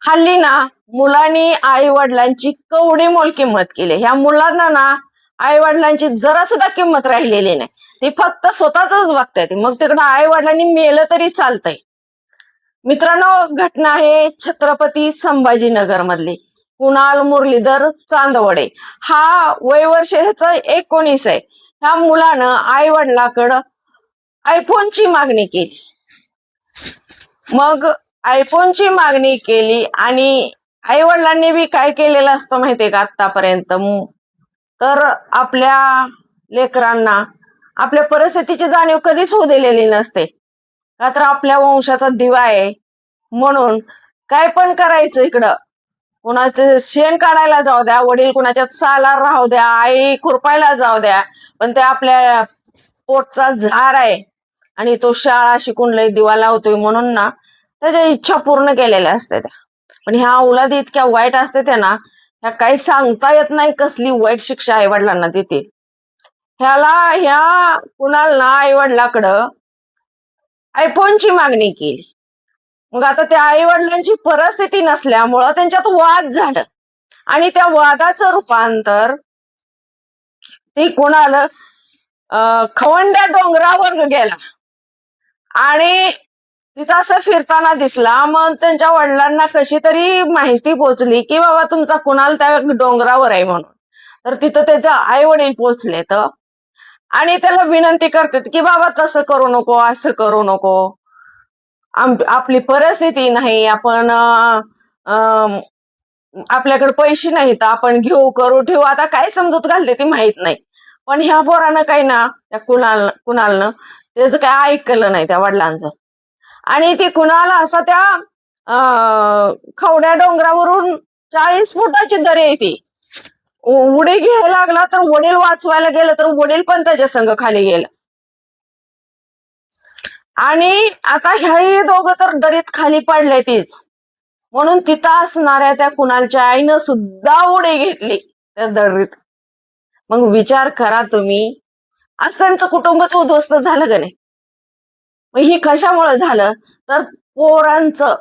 हल्ली ना मुलांनी आई वडिलांची कवडी मोल किंमत केली. ह्या मुलांना ना आई वडिलांची जरा सुद्धा किंमत राहिलेली नाही. ती फक्त स्वतःच बघतायत. मग तिकडं आई वडिलांनी मेलं तरी चालतंय. मित्रांनो, घटना आहे छत्रपती संभाजीनगर मधली. कुणाल मुरलीधर चांदवडे, हा वय वर्ष ह्याचं 19 आहे. ह्या मुलानं आई वडिलाकडं आयफोनची मागणी केली. मग आयफोनची मागणी केली आणि आई वडिलांनी बी काय केलेलं असतं माहितीये का आतापर्यंत, तर आपल्या लेकरांना आपल्या परिस्थितीची जाणीव कधीच होऊ दिलेली नसते. का तर आपल्या वंशाचा दिवा आहे म्हणून काय पण करायचं. इकडं कुणाचं शेण काढायला जाऊ द्या, वडील कुणाच्या साला राहू द्या, आई खुरपायला जाऊ द्या, पण ते आपल्या पोटचा झार आहे आणि तो शाळा शिकून लय दिवा लावतोय म्हणून ना त्याच्या इच्छा पूर्ण केलेल्या असते त्या. पण ह्या औलादी इतक्या वाईट असते त्या ना, ह्या काही सांगता येत नाही कसली वाईट शिक्षा आई वडिलांना देते. ह्या कुणाला आई वडिलाकडं आयफोनची मागणी केली. मग आता त्या आई वडिलांची परिस्थिती नसल्यामुळं त्यांच्यात वाद झालं आणि त्या वादाचं रूपांतर ती कुणाला खवंड्या डोंगरावर गेला आणि तिथं असं फिरताना दिसला. मग त्यांच्या वडिलांना कशी तरी माहिती पोचली की बाबा तुमचा कुणाल त्या डोंगरावर आहे म्हणून. तर तिथं त्याचे आई वडील पोचले तर आणि त्याला विनंती करतात की बाबा तसं करू नको, असं करू नको, आपली परिस्थिती नाही, आपण आपल्याकडे पैसे नाहीत, आपण घेऊ करू ठेवू. आता काय समजूत घालते ती माहित नाही. पण ह्या पोरानं काही ना त्या कुणालनं त्याचं काय ऐकलं नाही त्या वडिलांचं. आणि ती कुणाला असा त्या खवड्या डोंगरावरून 40 फुटाची दरी आहे ती उडी घ्यायला लागला. तर वडील वाचवायला गेलं तर वडील पण त्याच्या संग खाली गेलं. आणि आता ह्याही दोघं तर दरीत खाली पडले तीच म्हणून तिथं असणाऱ्या त्या कुणालच्या आईनं सुद्धा उडी घेतली त्या दरीत. मग विचार करा तुम्ही, आज त्यांचं कुटुंबच उद्ध्वस्त झालं का नाही. मग ही कशामुळे झालं तर पोरांचं,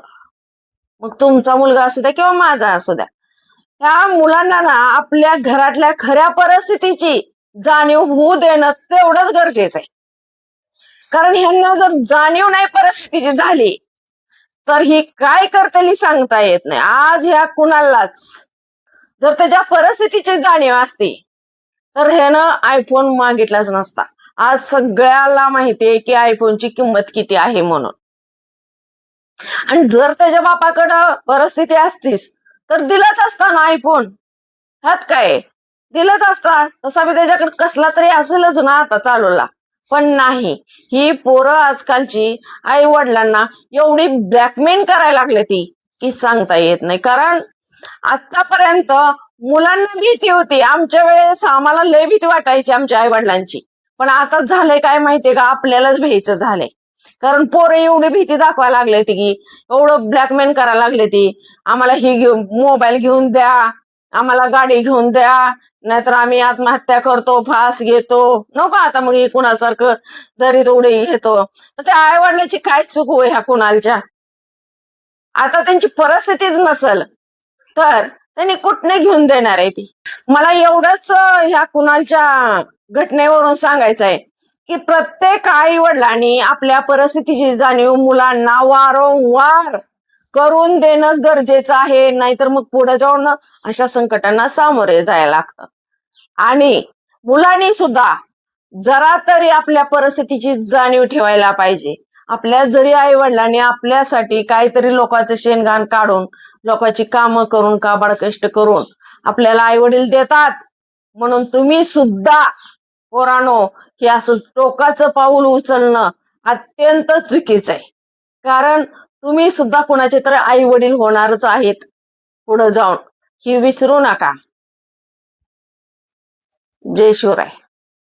मग तुमचा मुलगा असू द्या किंवा माझा असू द्या, ह्या मुलांना ना आपल्या घरातल्या खऱ्या परिस्थितीची जाणीव होऊ देणं तेवढंच गरजेचं आहे. कारण ह्यांना जर जाणीव नाही परिस्थितीची झाली तर ही काय करतेली सांगता येत नाही. आज ह्या कुणालाच जर त्याच्या परिस्थितीची जाणीव असती तर ह्यानं आयफोन मागितलाच नसता. आज सगळ्याला माहितीये की आयफोनची किंमत किती आहे म्हणून. आणि जर त्याच्या बापाकडं परिस्थिती असतीच तर दिलाच असता ना आयफोन. ह्यात काय, दिलाच असता. तसा बी त्याच्याकडे कसला तरी असेलच ना आता चालवला. पण नाही, ही पोरं आजकालची आई वडिलांना एवढी ब्लॅकमेल करायला लागले ती की सांगता येत नाही. कारण आतापर्यंत मुलांना भीती होती. आमच्या वेळेस आम्हाला लय भीती वाटायची आमच्या आई वडिलांची. पण आता झालंय काय माहितीये का, आपल्यालाच भ्यायचं झालंय. कारण पोरं एवढी भीती दाखवायला लागले ती की एवढं ब्लॅकमेल करायला लागले ती, आम्हाला ही मोबाईल घेऊन द्या, आम्हाला गाडी घेऊन द्या, नाहीतर आम्ही आत्महत्या करतो, फास घेतो. नको आता मग हे कुणासारखं दरीत उडी घेतो. तर त्या आई वडिलांची काय चूक होय ह्या कुणालच्या. आता त्यांची परिस्थितीच नसल तर त्यांनी कुठने घेऊन देणार आहे ती. मला एवढंच ह्या कुणालच्या घटनेवरून सांगायचं आहे की प्रत्येक आई वडिलांनी आपल्या परिस्थितीची जाणीव मुलांना वारंवार करून देणं गरजेचं आहे. नाहीतर मग पुढे जाऊन अशा संकटांना सामोरे जायला लागतं. आणि मुलांनी सुद्धा जरा तरी आपल्या परिस्थितीची जाणीव ठेवायला पाहिजे. आपल्या जरी आई वडिलांनी आपल्यासाठी काहीतरी लोकांचं शेणघाण काढून, लोकांची कामं करून, काबाड कष्ट करून आपल्याला आई वडील देतात म्हणून तुम्ही सुद्धा पोरांनो हे असं टोकाचं पाऊल उचलणं अत्यंत चुकीचं आहे. कारण तुम्ही सुद्धा कुणाचे तर आई वडील होणारच आहेत पुढे जाऊन, ही विसरू नका. जय शिवराय.